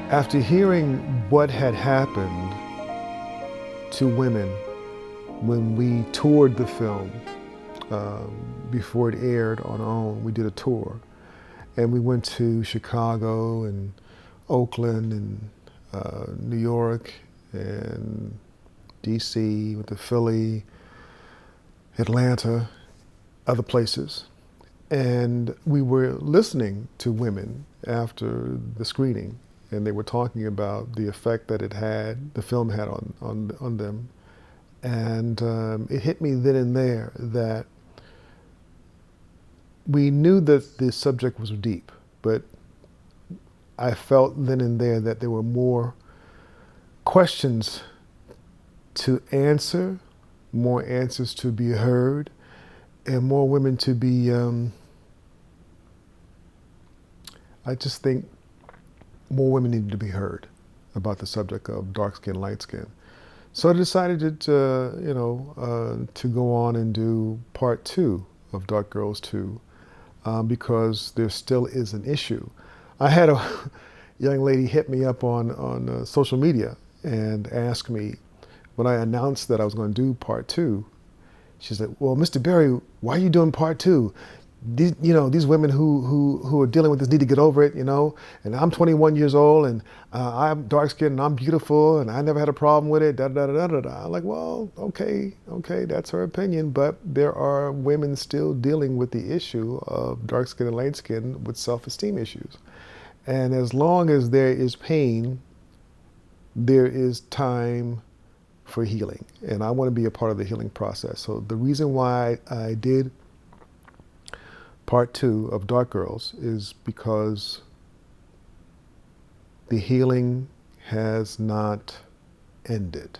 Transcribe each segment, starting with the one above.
After hearing what had happened to women when we toured the film before it aired on OWN, we did a tour. And we went to Chicago and Oakland and New York and DC, went to Philly, Atlanta, other places. And we were listening to women after the screening, and they were talking about the effect that the film had on them. And it hit me then and there that we knew that the subject was deep, but I felt then and there that there were more questions to answer, more answers to be heard, and more women to be, I just think more women needed to be heard about the subject of dark skin, light skin. So I decided to go on and do part 2 of Dark Girls 2 because there still is an issue. I had a young lady hit me up on social media and ask me, when I announced that I was going to do part 2, she said, "Well, Mr. Berry, why are you doing part 2? These women who are dealing with this need to get over it, and I'm 21 years old and I'm dark skinned and I'm beautiful and I never had a problem with it, da da da da da." I'm like, well, okay, that's her opinion, but there are women still dealing with the issue of dark skin and light skin with self-esteem issues. And as long as there is pain, there is time for healing. And I want to be a part of the healing process. So the reason why I did part 2 of Dark Girls is because the healing has not ended.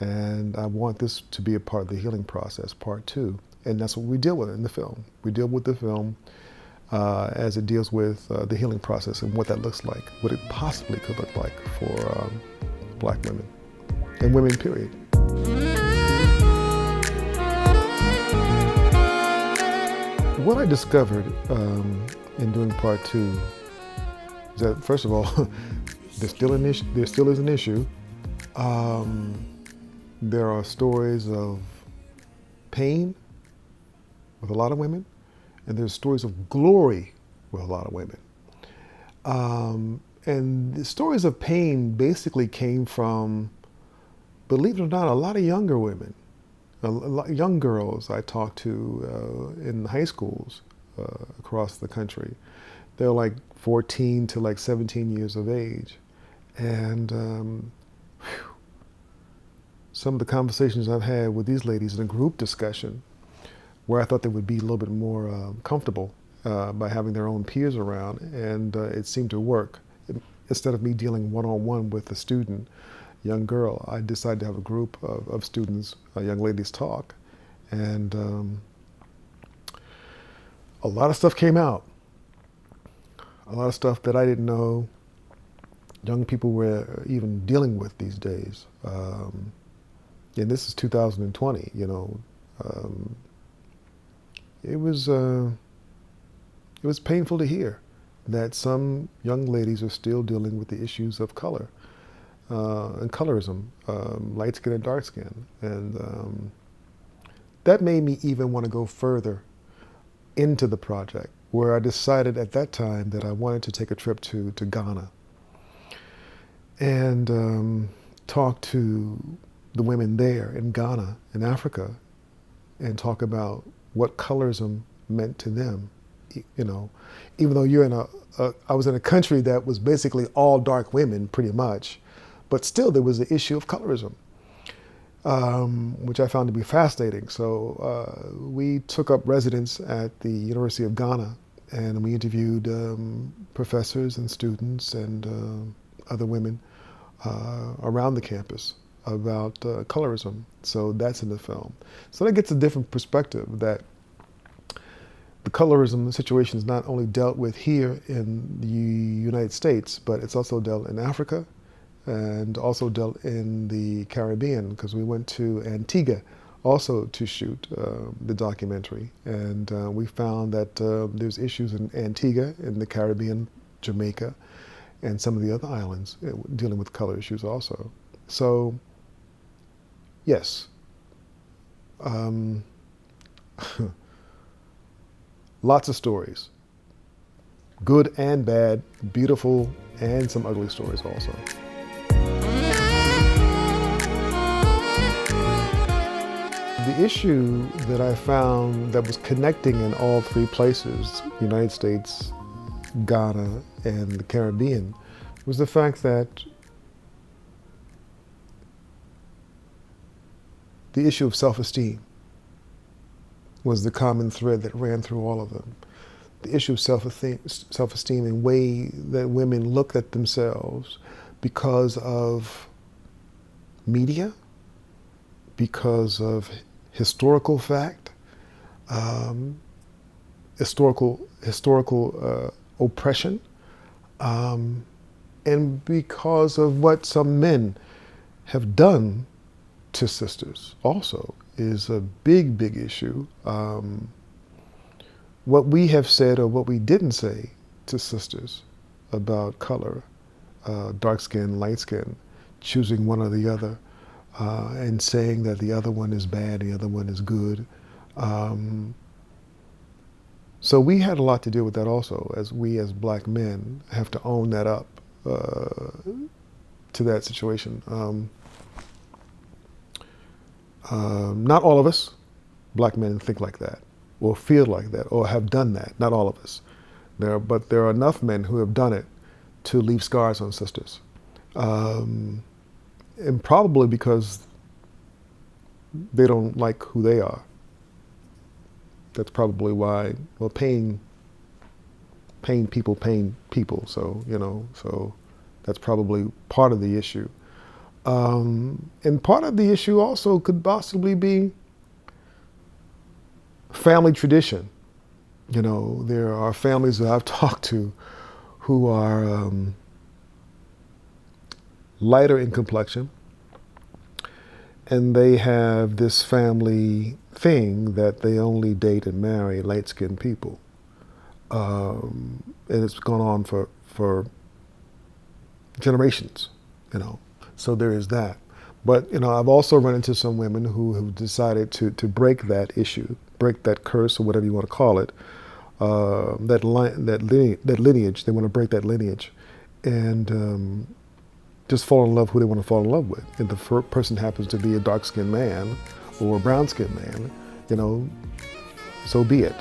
And I want this to be a part of the healing process, part 2. And that's what we deal with in the film. We deal with the film as it deals with the healing process and what that looks like, what it possibly could look like for Black women and women, period. What I discovered in doing part 2 is that, first of all, there still is an issue. There are stories of pain with a lot of women, and there's stories of glory with a lot of women. And the stories of pain basically came from, believe it or not, a lot of younger women. Young girls I talked to in high schools across the country. They're like 14 to like 17 years of age. And some of the conversations I've had with these ladies in a group discussion, where I thought they would be a little bit more comfortable by having their own peers around, and it seemed to work. Instead of me dealing one-on-one with a student, young girl, I decided to have a group of students, young ladies, talk. And a lot of stuff came out. A lot of stuff that I didn't know young people were even dealing with these days. And this is 2020, It was painful to hear that some young ladies are still dealing with the issues of color. And colorism, light skin and dark skin. And that made me even want to go further into the project, where I decided at that time that I wanted to take a trip to Ghana and talk to the women there in Ghana, in Africa, and talk about what colorism meant to them. Even though I was in a country that was basically all dark women, pretty much, but still there was the issue of colorism, which I found to be fascinating. So we took up residence at the University of Ghana, and we interviewed professors and students and other women around the campus about colorism. So that's in the film. So that gets a different perspective, that the colorism situation is not only dealt with here in the United States, but it's also dealt in Africa and also dealt in the Caribbean, because we went to Antigua also to shoot the documentary. And we found that there's issues in Antigua, in the Caribbean, Jamaica, and some of the other islands dealing with color issues also. So, yes, lots of stories, good and bad, beautiful and some ugly stories also. The issue that I found that was connecting in all three places, United States, Ghana, and the Caribbean, was the fact that the issue of self-esteem was the common thread that ran through all of them. The issue of self-esteem and way that women look at themselves because of media, because of historical fact, historical oppression, and because of what some men have done to sisters also is a big, big issue. What we have said or what we didn't say to sisters about color, dark skin, light skin, choosing one or the other, and saying that the other one is bad, the other one is good. So we had a lot to deal with that also, as we as black men have to own that up to that situation. Not all of us, black men, think like that, or feel like that, or have done that. Not all of us. But there are enough men who have done it to leave scars on sisters. And probably because they don't like who they are. That's probably why, well, pain people, so, you know, so that's probably part of the issue. And part of the issue also could possibly be family tradition. You know, there are families that I've talked to who are lighter in complexion, and they have this family thing that they only date and marry light-skinned people. And it's gone on for generations, you know. So there is that. But, you know, I've also run into some women who have decided to break that issue, break that curse or whatever you want to call it, that lineage. They want to break that lineage and just fall in love who they want to fall in love with. If the person happens to be a dark-skinned man or a brown-skinned man, you know, so be it.